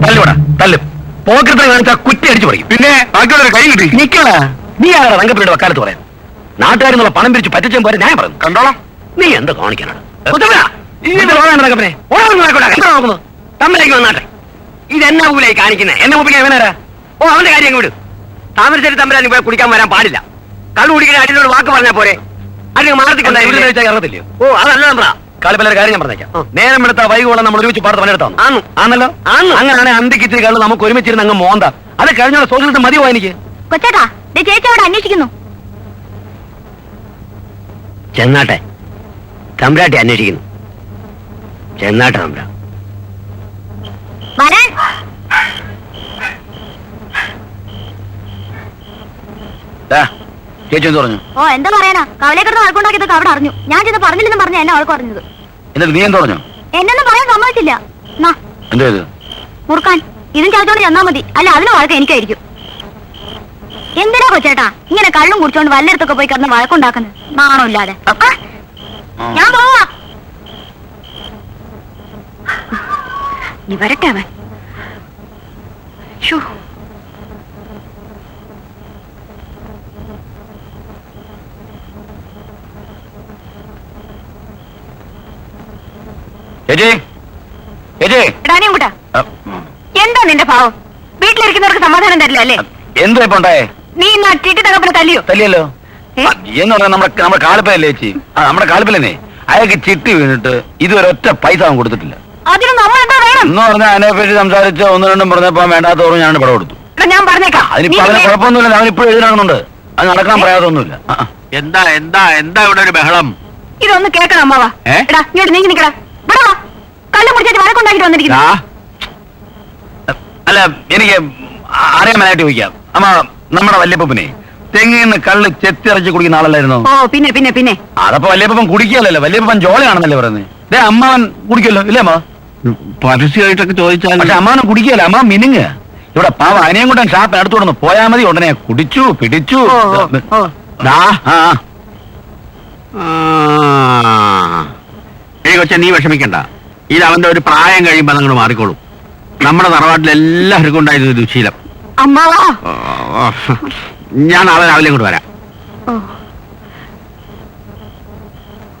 തല്ലുകൂടാ തല്ലും. പോക്കറ്റിൽ കാണിച്ചാൽ കുറ്റി അടിച്ചു പറയും. പിന്നെ ബാക്കിയുള്ളവരെ കൈ കിട്ടി നിൽക്കണ. നീ ആരാ തങ്കപ്പിയുടെ വക്കാലത്ത് പറയാൻ? നാട്ടുകാരെന്നുള്ള പണം പിരിച്ച് പറ്റിച്ചും പോലെ ഞാൻ പറഞ്ഞു കണ്ടോളാം. നീ എന്താ കാണിക്കാനാണ്? തമ്മിലേക്ക് വന്നാട്ടെ. ഇതെന്നാ പൂലായി കാണിക്കുന്നത്? എന്നെ മുപ്പിക്കാൻ എവനാരാ? ഓ, അവന്റെ കാര്യം വിടും. താമരശ്ശേരി തമ്പരാൻ ഇവിടെ കുടിക്കാൻ വരാൻ പാടില്ല. കള്ളു കുടിക്കുന്ന അടിയിലോട് വാക്ക് പറഞ്ഞാൽ പോരെ? അതിന് മാറത്തിക്കൊണ്ടില്ലയോ? ഓ, അതല്ല നമ്മളാ കളിപ്പല്ല കാര്യം ഞാൻ പറഞ്ഞേക്കാം. നേരം എടുത്ത വൈകോളം നമ്മൾ ഒരുമിച്ച് പാടത്ത് പണിയെടുത്താന്നു ആണല്ലോ. അങ്ങനെയാണെങ്കിൽ അന്തിക്കിച്ചിരി കള്ളു നമുക്ക് ഒരുമിച്ചിരുന്ന് അങ്ങ് മോന്ത. അത് കഴിഞ്ഞുള്ള സോഷ്യലിസ്റ്റ് മതിയോ എനിക്ക്? കൊച്ചേട്ടാ, ചേച്ചി അവിടെ അന്വേഷിക്കുന്നു. ചെന്നാട്ടെ, തമ്പ്രാട്ടി അന്വേഷിക്കുന്നു. ചെന്നാട്ടെ തമ്പ്ര. വരാൻ. ചേച്ചി എന്ത് പറഞ്ഞു? ഓ, എന്താ പറയാനാ, കവലയെക്കിടന്ന് വഴക്കുണ്ടാക്കിയതൊക്കെ അവിടെ അറിഞ്ഞു. ഞാൻ ചെന്ന് പറഞ്ഞില്ലെന്ന് പറഞ്ഞ എന്നെ അവൾക്ക് പറഞ്ഞത്. എന്നിട്ട് നീ എന്ത് പറഞ്ഞു? എന്നൊന്നും പറയാൻ സമ്മതിച്ചില്ല. എന്തോ ഇത് മുറുക്കാൻ ഇതും ചാച്ചോണ്ട് ചെന്നാ മതി, അല്ല അതിന് വഴക്കം എനിക്കായിരിക്കും. എന്തിനാ കൊച്ചേട്ടാ ഇങ്ങനെ കള്ളും കുടിച്ചോണ്ട് വല്ലയിടത്തൊക്കെ പോയി കിടന്ന് വഴക്കുണ്ടാക്കുന്നത്? നാണോ ഇല്ലാതെ. ഞാൻ പോവാ. നീ വരട്ടെ അവൻ. എന്താ നിന്റെ ഭാവം? വീട്ടിലിരിക്കുന്നവർക്ക് സമാധാനം തരില്ല അല്ലേ? എന്താ ഇപ്പൊ ഉണ്ടായേ? നീ നട്ടിട്ട് തകപ്പിനെ തല്ലിയോ? തല്ലിയല്ലോ എന്ന് പറഞ്ഞാൽ നമ്മുടെ കാളിപ്പല്ലേ ചേച്ചി? നമ്മുടെ കാളിപ്പല്ലേ അയാൾക്ക് ചിട്ടി വീണിട്ട് ഇതുവരെ ഒറ്റ പൈസ അവൻ കൊടുത്തിട്ടില്ല. അതിന് നമ്മൾ എന്താ വേണം എന്ന് പറഞ്ഞാൽ അതിനെ പറ്റി സംസാരിച്ച ഒന്ന് രണ്ടും പറഞ്ഞപ്പോ വേണ്ടാത്ത ഓർമ്മ ഞാൻ പടം കൊടുത്തു. ഞാൻ പറഞ്ഞേക്കാം. അതിനിപ്പോ അവനെ കുഴപ്പമൊന്നുമില്ല. അവനിപ്പോഴും എഴുതിനാകുന്നുണ്ട്. അത് നടക്കാൻ പറയാതൊന്നുമില്ല. എന്താ എന്താ എന്താ ഇവിടെ ഒരു ബഹളം? ഇതൊന്ന് കേൾക്കണം അമ്മാവാ. എടാ ഇങ്ങോട്ട് നീങ്ങി നിക്കടാ. ഇവിടെ കള്ളു കുടിച്ചിട്ട് വഴക്കുണ്ടാക്കിട്ട് വന്നിരിക്കുന്നു. അല്ല, എനിക്ക് അറിയാമനായിട്ട് ചോദിക്കാം. അമ്മ, നമ്മുടെ വല്യപ്പനെ തെങ്ങിൽ നിന്ന് കള്ള് ചെത്തിറച്ച് കുടിക്കുന്ന ആളല്ലായിരുന്നോ? ഓ, പിന്നെ പിന്നെ പിന്നെ അതപ്പോ വല്യപ്പൻ കുടിക്കല്ലോ. വല്യപ്പൻ ജോളിയാണെന്നല്ലേ പറയുന്നത്? അമ്മാവൻ കുടിക്കല്ലോ ഇല്ലേ അമ്മ? പരസ്യമായിട്ടൊക്കെ ചോദിച്ചാൽ പക്ഷെ അമ്മാവൻ കുടിക്കല്ല. അമ്മ മിനുങ്ങ. ഇവിടെ പാവ അനിയം കൊണ്ടൻ ഷാപ്പ് അടുത്തോടൊന്ന് പോയാൽ മതി. ഉടനെ കുടിച്ചു പിടിച്ചു. കൊച്ചെ, നീ വിഷമിക്കണ്ട. ഇത് അവന്റെ ഒരു പ്രായം കഴിയുമ്പോ നിങ്ങൾ മാറിക്കോളും. നമ്മുടെ തറവാട്ടിൽ എല്ലാവർക്കും ഉണ്ടായിരുന്നു ഒരു ശീലം. അമ്മാവാ, ഞാൻ നാളെ രാവിലെ ഇങ്ങോട്ട് വരാം.